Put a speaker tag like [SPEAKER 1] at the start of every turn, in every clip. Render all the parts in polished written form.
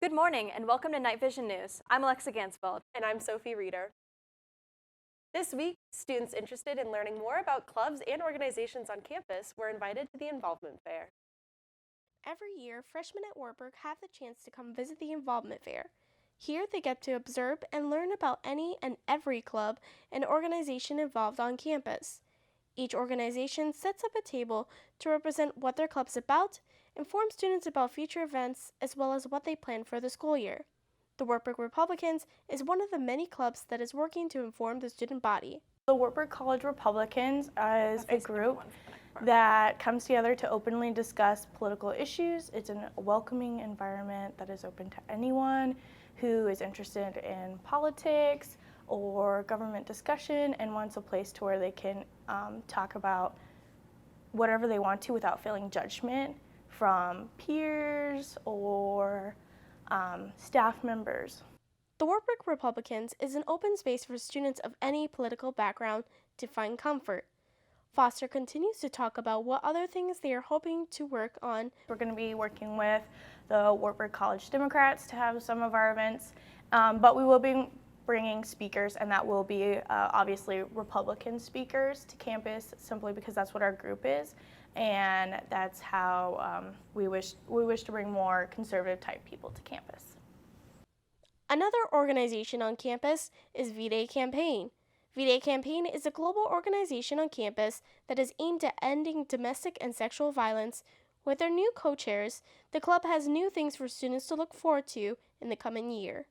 [SPEAKER 1] Good morning and welcome to Night Vision News. I'm Alexa Gansfeld.
[SPEAKER 2] And I'm Sophie Reeder. This week, students interested in learning more about clubs and organizations on campus were invited to the Involvement Fair.
[SPEAKER 3] Every year, freshmen at Wartburg have the chance to come visit the Involvement Fair. Here, they get to observe and learn about any and every club and organization involved on campus. Each organization sets up a table to represent what their club's about, inform students about future events, as well as what they plan for the school year. The Wartburg Republicans is one of the many clubs that is working to inform the student body.
[SPEAKER 4] The Wartburg College Republicans is a group that comes together to openly discuss political issues. It's a welcoming environment that is open to anyone who is interested in politics or government discussion and wants a place to where they can talk about whatever they want to without feeling judgment from peers or staff members.
[SPEAKER 3] The Wartburg Republicans is an open space for students of any political background to find comfort. Foster continues to talk about what other things they are hoping to work on.
[SPEAKER 4] We're going to be working with the Wartburg College Democrats to have some of our events, but we will be bringing speakers, and that will be obviously Republican speakers to campus, simply because that's what our group is, and that's how we wish to bring more conservative type people to campus.
[SPEAKER 3] Another organization on campus is V-Day Campaign. V-Day Campaign is a global organization on campus that is aimed at ending domestic and sexual violence. With their new co-chairs, the club has new things for students to look forward to in the coming year.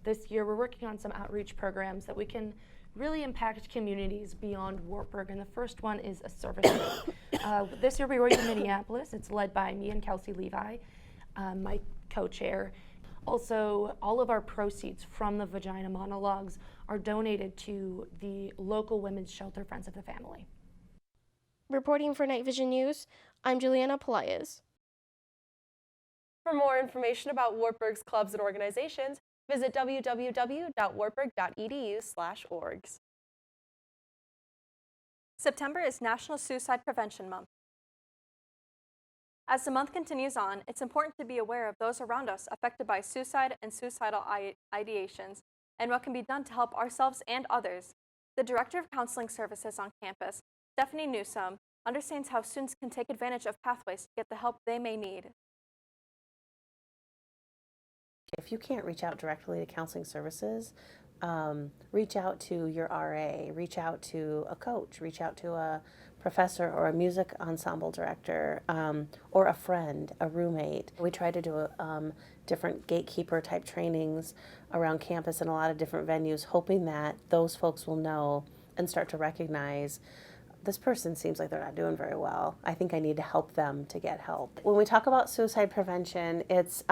[SPEAKER 5] This year we're working on some outreach programs that we can really impact communities beyond Wartburg, and the first one is a service day. This year we were in Minneapolis. It's led by me and Kelsey Levi, my co-chair. Also, all of our proceeds from the Vagina Monologues are donated to the local women's shelter Friends of the Family.
[SPEAKER 3] Reporting for Night Vision News, I'm Juliana Pelaez.
[SPEAKER 2] For more information about Wartburg's clubs and organizations, visit www.wartburg.edu/orgs.
[SPEAKER 1] September is National Suicide Prevention Month. As the month continues on, it's important to be aware of those around us affected by suicide and suicidal ideations and what can be done to help ourselves and others. The Director of Counseling Services on campus, Stephanie Newsome, understands how students can take advantage of pathways to get the help they may need.
[SPEAKER 6] If you can't reach out directly to counseling services, reach out to your RA, reach out to a coach, reach out to a professor or a music ensemble director, or a friend, a roommate. We try to do different gatekeeper type trainings around campus in a lot of different venues, hoping that those folks will know and start to recognize this person seems like they're not doing very well. I think I need to help them to get help. When we talk about suicide prevention, it's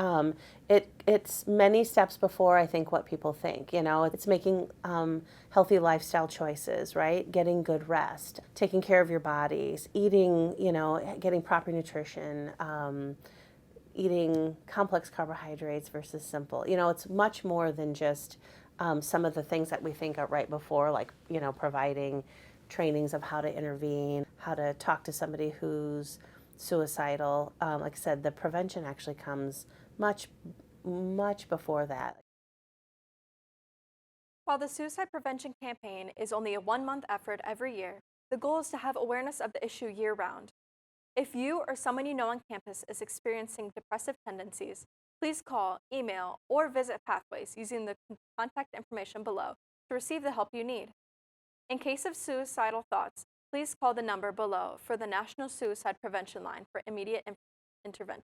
[SPEAKER 6] many steps before I think what people think. You know, it's making healthy lifestyle choices, right? Getting good rest, taking care of your bodies, eating, getting proper nutrition, eating complex carbohydrates versus simple. It's much more than just some of the things that we think are right before, like, providing trainings of how to intervene, how to talk to somebody who's suicidal. Like I said, the prevention actually comes much before that.
[SPEAKER 1] While the suicide prevention campaign is only a one-month effort every year, the goal is to have awareness of the issue year-round. If you or someone you know on campus is experiencing depressive tendencies, please call, email, or visit Pathways using the contact information below to receive the help you need. In case of suicidal thoughts, please call the number below for the National Suicide Prevention Line for immediate intervention.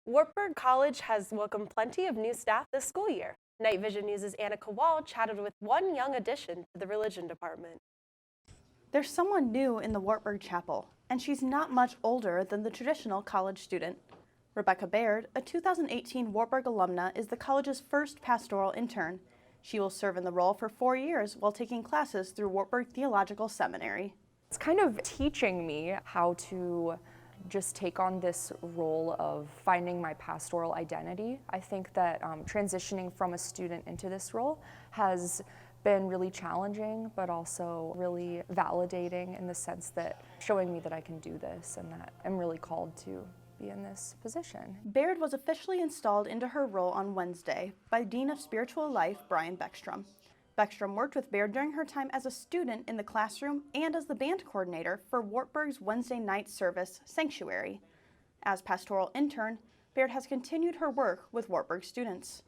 [SPEAKER 2] Wartburg College has welcomed plenty of new staff this school year. Night Vision News' Anna Kowal chatted with one young addition to the religion department.
[SPEAKER 7] There's someone new in the Wartburg Chapel, and she's not much older than the traditional college student. Rebecca Baird, a 2018 Wartburg alumna, is the college's first pastoral intern. She will serve in the role for 4 years while taking classes through Wartburg Theological Seminary.
[SPEAKER 8] It's kind of teaching me how to just take on this role of finding my pastoral identity. I think that transitioning from a student into this role has been really challenging, but also really validating in the sense that showing me that I can do this and that I'm really called to be in this position.
[SPEAKER 7] Baird was officially installed into her role on Wednesday by Dean of Spiritual Life, Brian Beckstrom. Beckstrom worked with Baird during her time as a student in the classroom and as the band coordinator for Wartburg's Wednesday night service, Sanctuary. As pastoral intern, Baird has continued her work with Wartburg students.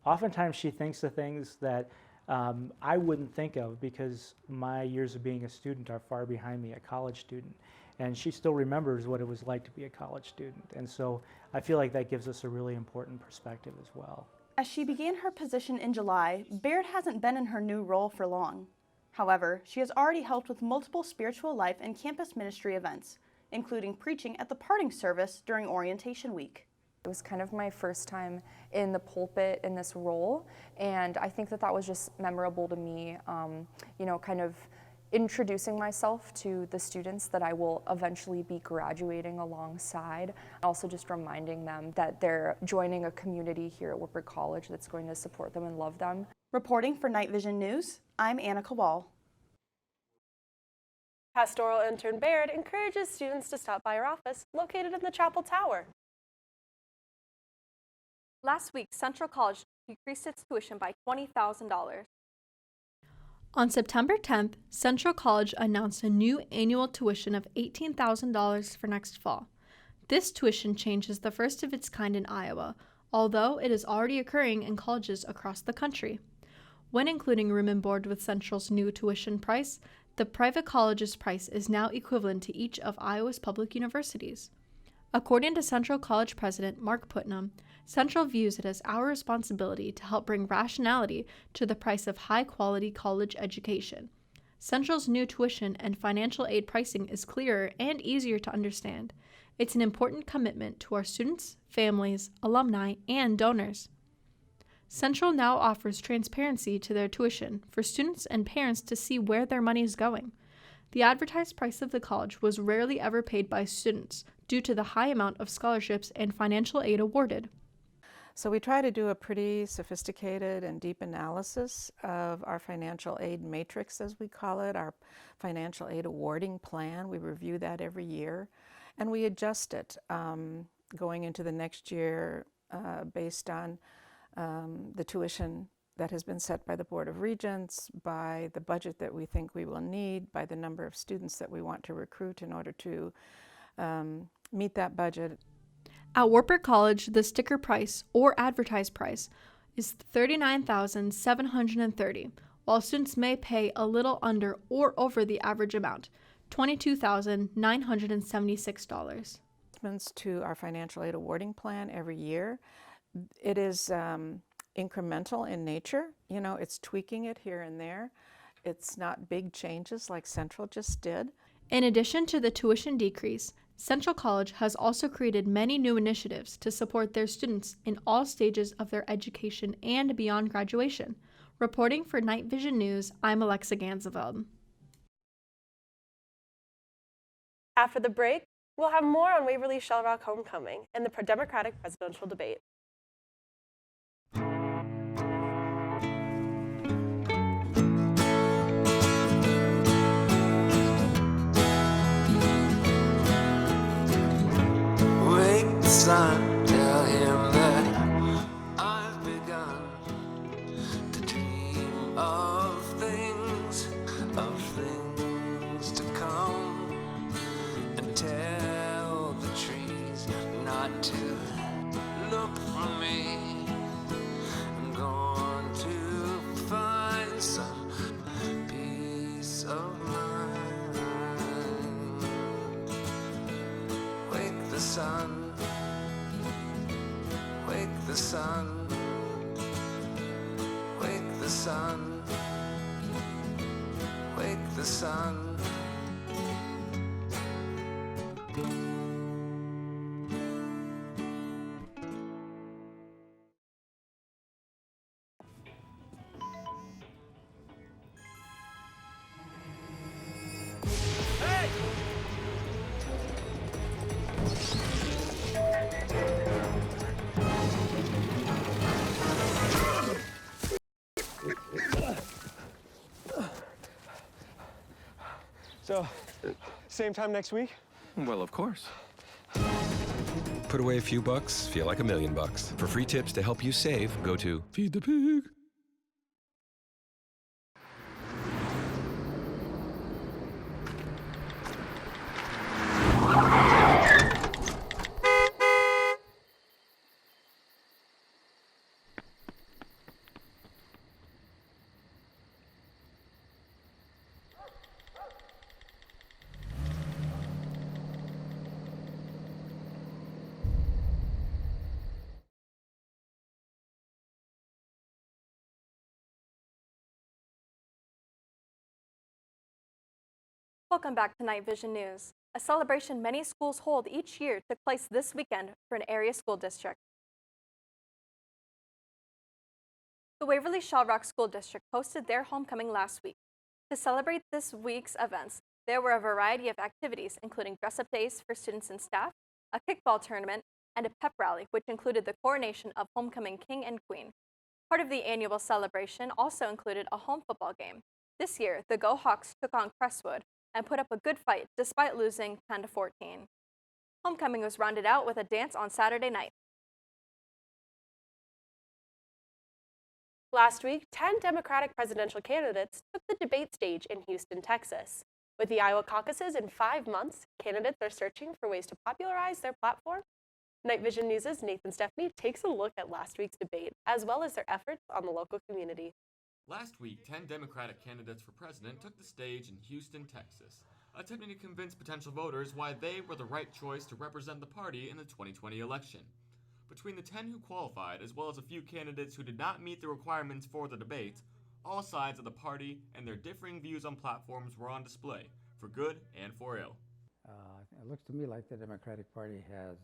[SPEAKER 9] Oftentimes she thinks of things that I wouldn't think of because my years of being a student are far behind me, a college student. And she still remembers what it was like to be a college student. And so I feel like that gives us a really important perspective as well.
[SPEAKER 7] As she began her position in July, Baird hasn't been in her new role for long. However, she has already helped with multiple spiritual life and campus ministry events, including preaching at the parting service during orientation week.
[SPEAKER 8] It was kind of my first time in the pulpit in this role, and I think that was just memorable to me, kind of introducing myself to the students that I will eventually be graduating alongside. Also just reminding them that they're joining a community here at Wartburg College that's going to support them and love them.
[SPEAKER 7] Reporting for Night Vision News, I'm Anna Kowal.
[SPEAKER 2] Pastoral Intern Baird encourages students to stop by her office located in the Chapel Tower.
[SPEAKER 1] Last week, Central College decreased its tuition by $20,000.
[SPEAKER 10] On September 10th, Central College announced a new annual tuition of $18,000 for next fall. This tuition change is the first of its kind in Iowa, although it is already occurring in colleges across the country. When including room and board with Central's new tuition price, the private college's price is now equivalent to each of Iowa's public universities. According to Central College President Mark Putnam, Central views it as our responsibility to help bring rationality to the price of high-quality college education. Central's new tuition and financial aid pricing is clearer and easier to understand. It's an important commitment to our students, families, alumni, and donors. Central now offers transparency to their tuition for students and parents to see where their money is going. The advertised price of the college was rarely ever paid by students due to the high amount of scholarships and financial aid awarded.
[SPEAKER 11] So we try to do a pretty sophisticated and deep analysis of our financial aid matrix, as we call it, our financial aid awarding plan. We review that every year, and we adjust it going into the next year based on the tuition that has been set by the Board of Regents, by the budget that we think we will need, by the number of students that we want to recruit in order to meet that budget.
[SPEAKER 10] At Wartburg College, the sticker price, or advertised price, is $39,730, while students may pay a little under or over the average amount, $22,976.
[SPEAKER 11] To our financial aid awarding plan every year. It is incremental in nature. You know, it's tweaking it here and there. It's not big changes like Central just did.
[SPEAKER 10] In addition to the tuition decrease, Central College has also created many new initiatives to support their students in all stages of their education and beyond graduation. Reporting for Night Vision News, I'm Alexa Ganzeveld.
[SPEAKER 2] After the break, we'll have more on Waverly Shell Rock homecoming and the Democratic presidential debate.
[SPEAKER 12] Son, tell him that I've begun to dream of things to come, and tell the trees not to look for me. I'm going to find some peace of mind. Wake the sun. Wake the sun, wake the sun, wake the sun.
[SPEAKER 13] So, same time next week?
[SPEAKER 14] Well, of course.
[SPEAKER 13] Put away a few bucks, feel like $1,000,000. For free tips to help you save, go to Feed the Pig.
[SPEAKER 1] Welcome back to Night Vision News. A celebration many schools hold each year took place this weekend for an area school district. The Waverly Shell Rock School District hosted their homecoming last week. To celebrate this week's events, there were a variety of activities, including dress-up days for students and staff, a kickball tournament, and a pep rally, which included the coronation of homecoming king and queen. Part of the annual celebration also included a home football game. This year, the Go Hawks took on Crestwood and put up a good fight despite losing 10-14. Homecoming was rounded out with a dance on Saturday night.
[SPEAKER 2] Last week, 10 Democratic presidential candidates took the debate stage in Houston, Texas. With the Iowa caucuses in 5 months, candidates are searching for ways to popularize their platform. Night Vision News' Nathan Stephanie takes a look at last week's debate, as well as their efforts on the local community.
[SPEAKER 14] Last week, 10 Democratic candidates for president took the stage in Houston, Texas, attempting to convince potential voters why they were the right choice to represent the party in the 2020 election. Between the 10 who qualified, as well as a few candidates who did not meet the requirements for the debate, all sides of the party and their differing views on platforms were on display, for good and for ill.
[SPEAKER 15] It looks to me like the Democratic Party has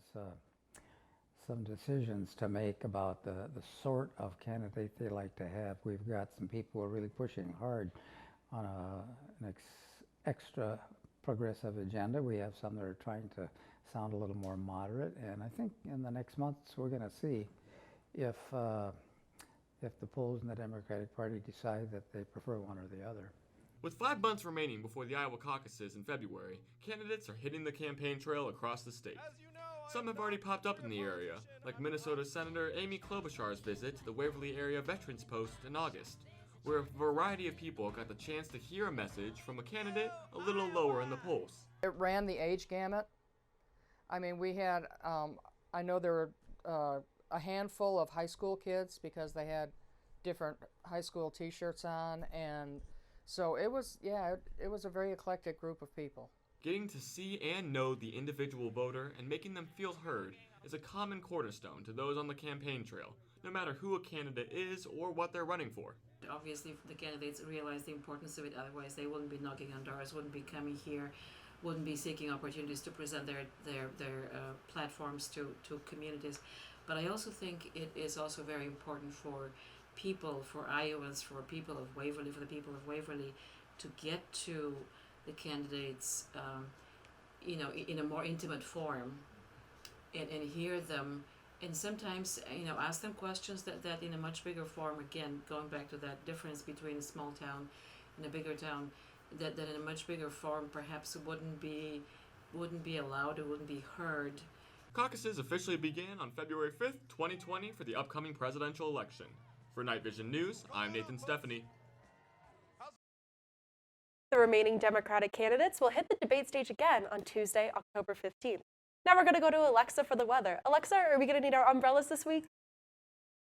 [SPEAKER 15] some decisions to make about the sort of candidate they like to have. We've got some people who are really pushing hard on an extra progressive agenda. We have some that are trying to sound a little more moderate, and I think in the next months we're going to see if the polls in the Democratic Party decide that they prefer one or the other.
[SPEAKER 14] With 5 months remaining before the Iowa caucuses in February, candidates are hitting the campaign trail across the state. Some have already popped up in the area, like Minnesota Senator Amy Klobuchar's visit to the Waverly Area Veterans Post in August, where a variety of people got the chance to hear a message from a candidate a little lower in the polls.
[SPEAKER 16] It ran the age gamut. I mean, we had, I know there were a handful of high school kids because they had different high school t-shirts on, and so it was a very eclectic group of people.
[SPEAKER 14] Getting to see and know the individual voter and making them feel heard is a common cornerstone to those on the campaign trail, no matter who a candidate is or what they're running for.
[SPEAKER 17] Obviously, the candidates realize the importance of it, otherwise they wouldn't be knocking on doors, wouldn't be coming here, wouldn't be seeking opportunities to present their platforms to communities. But I also think it is also very important for people, for Iowans, for people of Waverly, for the people of Waverly, to get to the candidates, in a more intimate form, and hear them, and sometimes, ask them questions that in a much bigger form, again, going back to that difference between a small town and a bigger town, that in a much bigger form perhaps wouldn't be allowed, or wouldn't be heard.
[SPEAKER 14] Caucuses officially began on February 5th, 2020 for the upcoming presidential election. For Night Vision News, I'm Nathan Stephanie.
[SPEAKER 2] The remaining Democratic candidates will hit the debate stage again on Tuesday, October 15th. Now we're going to go to Alexa for the weather. Alexa, are we going to need our umbrellas this week?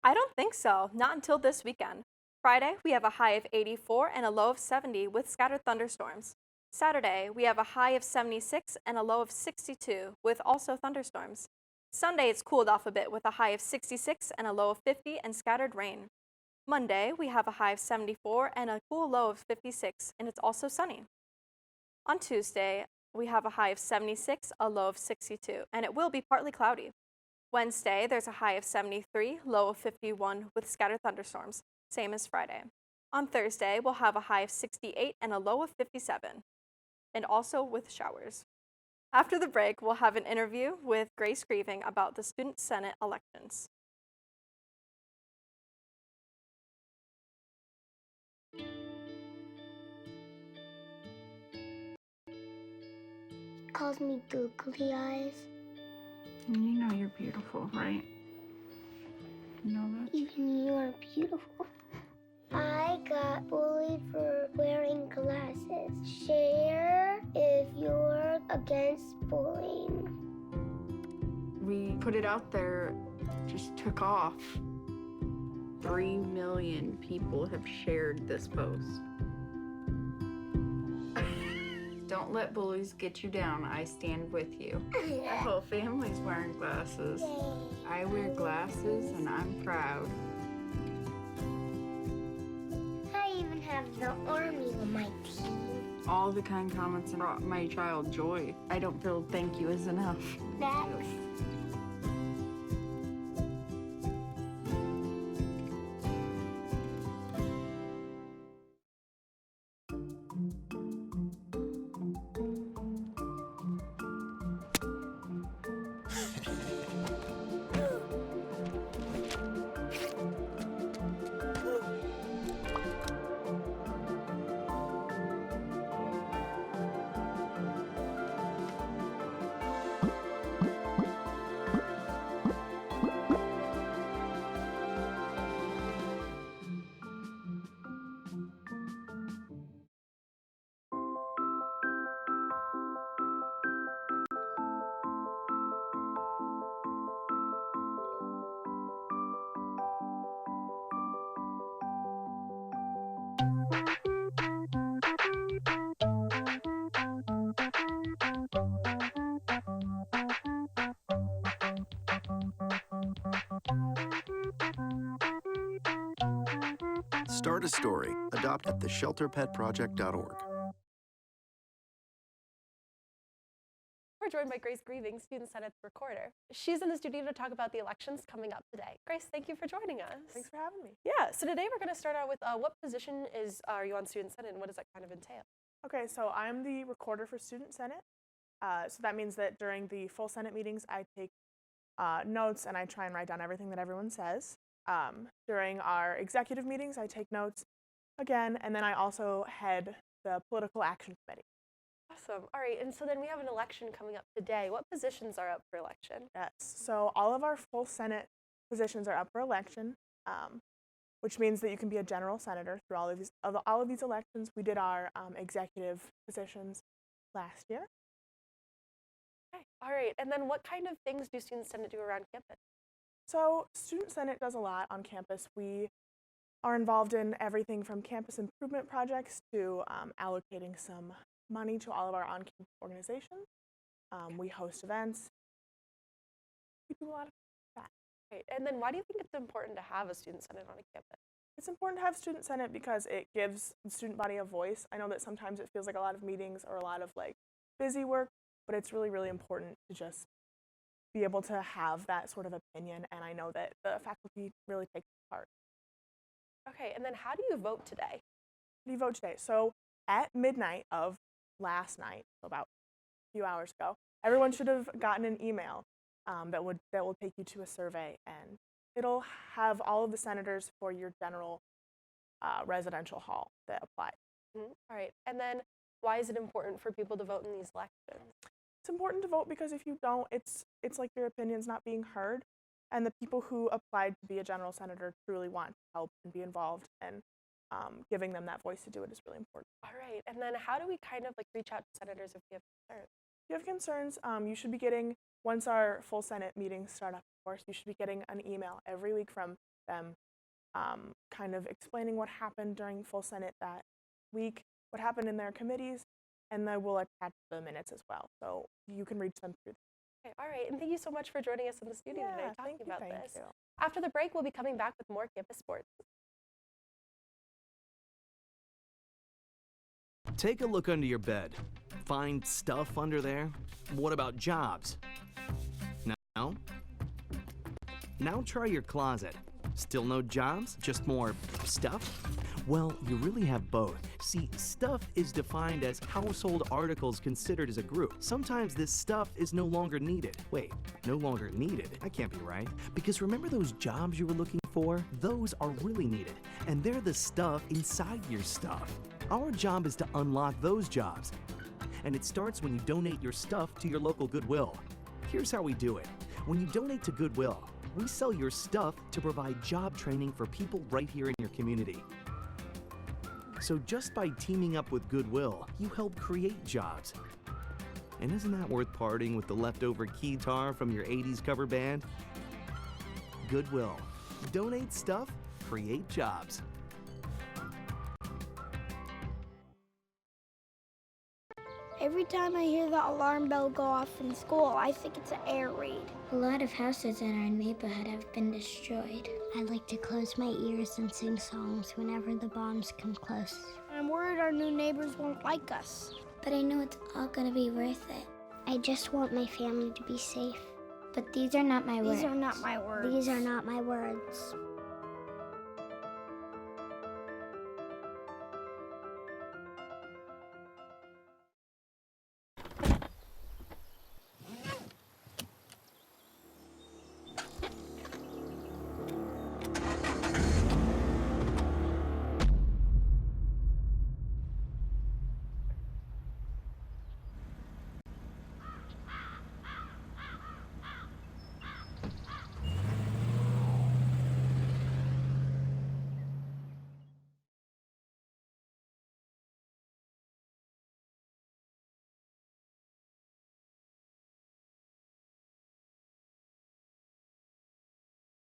[SPEAKER 1] I don't think so, not until this weekend. Friday, we have a high of 84 and a low of 70 with scattered thunderstorms. Saturday, we have a high of 76 and a low of 62 with also thunderstorms. Sunday, it's cooled off a bit with a high of 66 and a low of 50 and scattered rain. Monday, we have a high of 74 and a cool low of 56, and it's also sunny. On Tuesday, we have a high of 76, a low of 62, and it will be partly cloudy. Wednesday, there's a high of 73, low of 51 with scattered thunderstorms, same as Friday. On Thursday, we'll have a high of 68 and a low of 57, and also with showers. After the break, we'll have an interview with Grace Grieving about the Student Senate elections.
[SPEAKER 18] Calls me googly eyes. You know you're beautiful, right? You know that?
[SPEAKER 19] Even you're beautiful. I got bullied for wearing glasses. Share if you're against bullying.
[SPEAKER 18] We put it out there, just took off. 3 million people have shared this post. Don't let bullies get you down. I stand with you. Our whole family's wearing glasses. I wear glasses and I'm proud.
[SPEAKER 19] I even have the army on my team.
[SPEAKER 18] All the kind comments brought my child joy. I don't feel thank you is enough.
[SPEAKER 19] That's
[SPEAKER 20] Start a story. Adopt at theshelterpetproject.org.
[SPEAKER 2] We're joined by Grace Grieving, Student Senate's recorder. She's in the studio to talk about the elections coming up today. Grace, thank you for joining us.
[SPEAKER 21] Thanks for having me.
[SPEAKER 2] Yeah, so today we're going to start out with what position are you on Student Senate and what does that kind of entail?
[SPEAKER 21] Okay, so I'm the recorder for Student Senate. So that means that during the full Senate meetings, I take notes and I try and write down everything that everyone says. During our executive meetings, I take notes again, and then I also head the Political Action Committee.
[SPEAKER 2] Awesome. All right, and so then we have an election coming up today. What positions are up for election?
[SPEAKER 21] Yes, so all of our full Senate positions are up for election, which means that you can be a general senator through all of these elections. We did our executive positions last year.
[SPEAKER 2] Okay. All right, and then what kind of things do Student Senate do around campus?
[SPEAKER 21] So Student Senate does a lot on campus. We are involved in everything from campus improvement projects to allocating some money to all of our on-campus organizations. We host events. We do a lot of that.
[SPEAKER 2] Right. And then why do you think it's important to have a Student Senate on a campus?
[SPEAKER 21] It's important to have Student Senate because it gives the student body a voice. I know that sometimes it feels like a lot of meetings or a lot of busy work, but it's really, really important to just be able to have that sort of opinion, and I know that the faculty really takes part.
[SPEAKER 2] Okay, and then how do you vote today?
[SPEAKER 21] How do you vote today? So at midnight of last night, so about a few hours ago, everyone should have gotten an email that will take you to a survey, and it'll have all of the senators for your general residential hall that apply.
[SPEAKER 2] Mm-hmm. All right, and then why is it important for people to vote in these elections?
[SPEAKER 21] It's important to vote because if you don't, it's like your opinion's not being heard, and the people who applied to be a general senator truly want to help and be involved, and giving them that voice to do it is really important.
[SPEAKER 2] All right, and then how do we kind of reach out to senators if we have concerns?
[SPEAKER 21] If you have concerns, you should be getting, once our full Senate meetings start up, of course, you should be getting an email every week from them kind of explaining what happened during full Senate that week, what happened in their committees, and then we'll attach the minutes as well, so you can reach them through.
[SPEAKER 2] Okay, all right, and thank you so much for joining us in the studio today talking about this.
[SPEAKER 21] You.
[SPEAKER 2] After the break, we'll be coming back with more campus sports.
[SPEAKER 22] Take a look under your bed. Find stuff under there? What about jobs? No? Now try your closet. Still no jobs? Just more stuff? Well, you really have both. See, stuff is defined as household articles considered as a group. Sometimes this stuff is no longer needed. Wait, no longer needed? That can't be right. Because remember those jobs you were looking for? Those are really needed. And they're the stuff inside your stuff. Our job is to unlock those jobs. And it starts when you donate your stuff to your local Goodwill. Here's how we do it. When you donate to Goodwill, we sell your stuff to provide job training for people right here in your community. So just by teaming up with Goodwill, you help create jobs. And isn't that worth parting with the leftover keytar from your 80s cover band? Goodwill. Donate stuff, create jobs.
[SPEAKER 19] Every time I hear the alarm bell go off in school, I think it's an air raid. A lot of houses in our neighborhood have been destroyed. I like to close my ears and sing songs whenever the bombs come close. I'm worried our new neighbors won't like us. But I know it's all gonna be worth it. I just want my family to be safe. But these are not my words.
[SPEAKER 4] These are not my words.
[SPEAKER 19] These are not my words.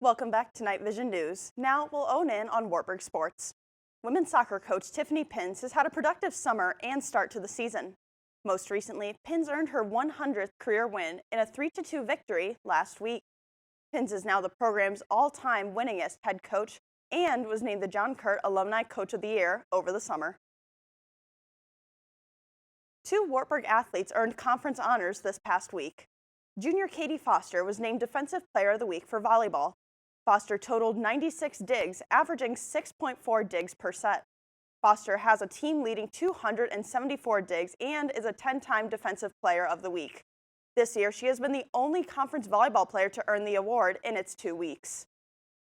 [SPEAKER 7] Welcome back to Night Vision News. Now we'll own in on Wartburg sports. Women's soccer coach Tiffany Pins has had a productive summer and start to the season. Most recently, Pins earned her 100th career win in a 3-2 victory last week. Pins is now the program's all-time winningest head coach and was named the John Curt Alumni Coach of the Year over the summer. 2 Wartburg athletes earned conference honors this past week. Junior Katie Foster was named Defensive Player of the Week for volleyball. Foster totaled 96 digs, averaging 6.4 digs per set. Foster has a team-leading 274 digs and is a 10-time Defensive Player of the Week. This year, she has been the only conference volleyball player to earn the award in its 2 weeks.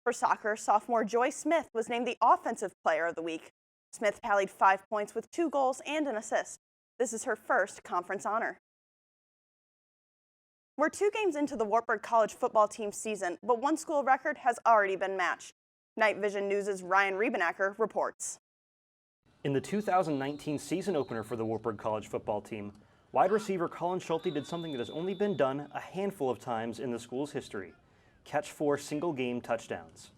[SPEAKER 7] For soccer, sophomore Joy Smith was named the Offensive Player of the Week. Smith tallied 5 points with 2 goals and an assist. This is her first conference honor. We're 2 games into the Wartburg College football team season, but one school record has already been matched. Night Vision News' Ryan Riebenacker reports.
[SPEAKER 5] In the 2019 season opener for the Wartburg College football team, wide receiver Colin Schulte did something that has only been done a handful of times in the school's history: catch 4 single-game touchdowns.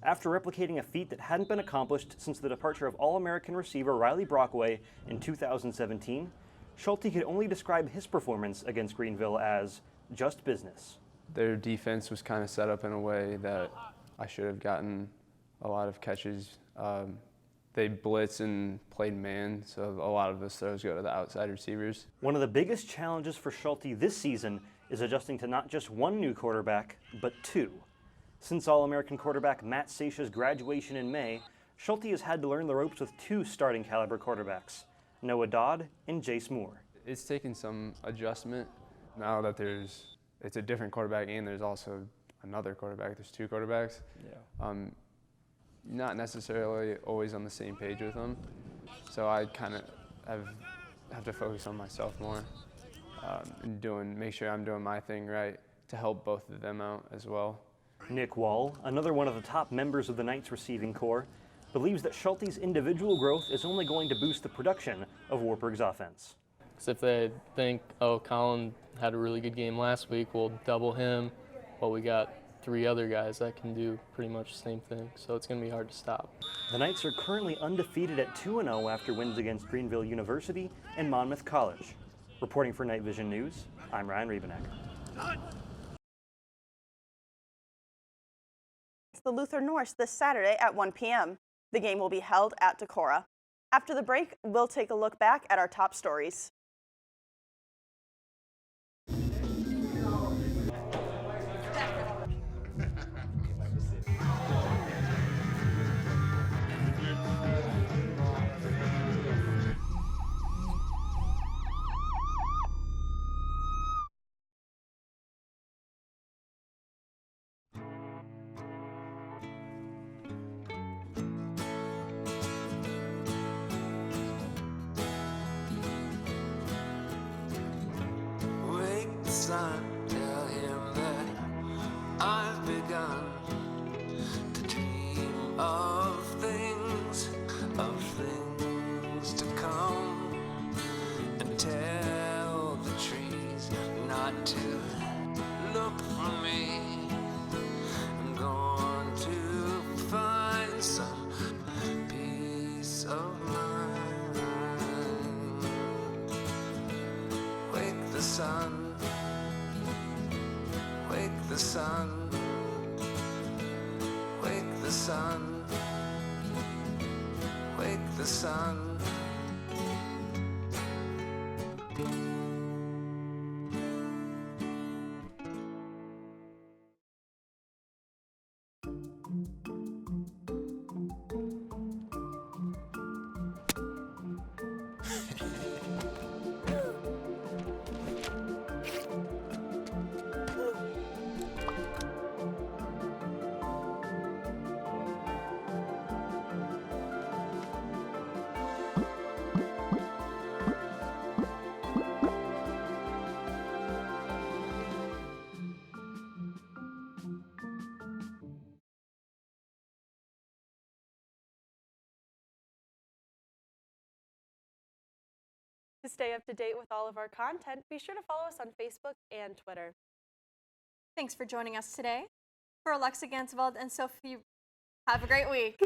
[SPEAKER 5] After replicating a feat that hadn't been accomplished since the departure of All-American receiver Riley Brockway in 2017, Schulte could only describe his performance against Greenville as just business.
[SPEAKER 23] Their defense was kind of set up in a way that I should have gotten a lot of catches. They blitz and played man, so a lot of those throws go to the outside receivers.
[SPEAKER 5] One of the biggest challenges for Schulte this season is adjusting to not just one new quarterback, but 2. Since All-American quarterback Matt Seisha's graduation in May, Schulte has had to learn the ropes with 2 starting caliber quarterbacks, Noah Dodd and Jace Moore.
[SPEAKER 23] It's taken some adjustment. Now that it's a different quarterback and there's also another quarterback, there's 2 quarterbacks. Yeah. Not necessarily always on the same page with them, so I kind of have to focus on myself more and make sure I'm doing my thing right to help both of them out as well.
[SPEAKER 5] Nick Wall, another one of the top members of the Knights receiving corps, believes that Schulte's individual growth is only going to boost the production of Wartburg's offense.
[SPEAKER 24] So if they think, oh, Colin had a really good game last week, we'll double him. Well, we got 3 other guys that can do pretty much the same thing, so it's going to be hard to stop.
[SPEAKER 5] The Knights are currently undefeated at 2-0 after wins against Greenville University and Monmouth College. Reporting for Night Vision News, I'm Ryan Riebenacker.
[SPEAKER 7] It's the Luther Norse this Saturday at 1 p.m. The game will be held at Decorah. After the break, we'll take a look back at our top stories.
[SPEAKER 12] begun to dream of things to come, and tell the trees not to look for me. I'm going to find some peace of mind. Wake the sun, wake the sun, wake the sun, wake the sun.
[SPEAKER 2] To stay up to date with all of our content, be sure to follow us on Facebook and Twitter.
[SPEAKER 1] Thanks for joining us today. For Alexa Gansveld and Sophie, have a great week.